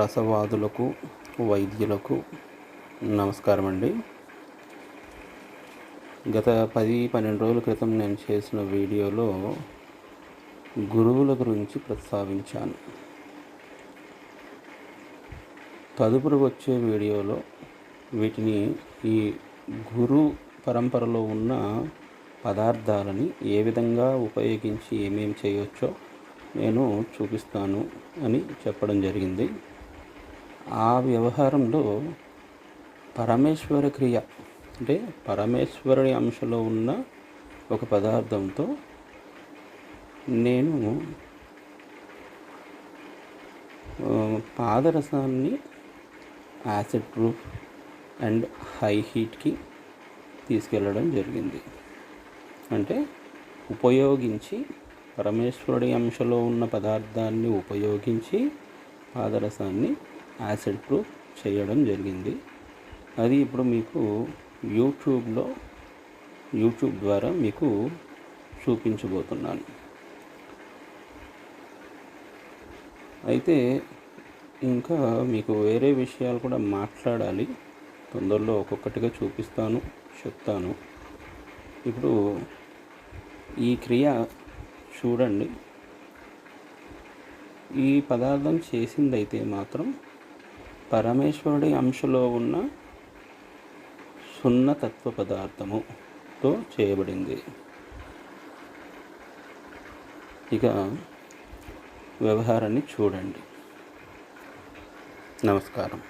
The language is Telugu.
రసవాదులకు వైద్యులకు నమస్కారం అండి. గత 10-12 రోజుల క్రితం నేను చేసిన వీడియోలో గురువుల గురించి ప్రస్తావించాను. తదుపరి వచ్చే వీడియోలో వీటిని ఈ గురు పరంపరలో ఉన్న పదార్థాలని ఏ విధంగా ఉపయోగించి ఏమేమి చేయవచ్చో నేను చూపిస్తాను అని చెప్పడం జరిగింది. ఆ వ్యవహారంలో పరమేశ్వర క్రియ అంటే పరమేశ్వరుని అంశంలో ఉన్న ఒక పదార్థంతో నేను పాదరసాన్ని యాసిడ్ ప్రూఫ్ అండ్ హై హీట్కి తీసుకెళ్ళడం జరిగింది. అంటే ఉపయోగించి పరమేశ్వరుడి అంశంలో ఉన్న పదార్థాన్ని ఉపయోగించి పాదరసాన్ని యాసిడ్ ప్రూఫ్ చేయడం జరిగింది. అది ఇప్పుడు మీకు యూట్యూబ్ ద్వారా మీకు చూపించబోతున్నాను. అయితే ఇంకా మీకు వేరే విషయాలు కూడా మాట్లాడాలి. తొందరలో ఒక్కొక్కటిగా చెప్తాను. ఇప్పుడు ఈ క్రియ చూడండి. ఈ పదార్థం చేసిందైతే మాత్రం పరమేశ్వరుడి అంశంలో ఉన్న సున్నతత్వ పదార్థముతో చేయబడింది. ఇక వ్యవహారాన్ని చూడండి. నమస్కారం.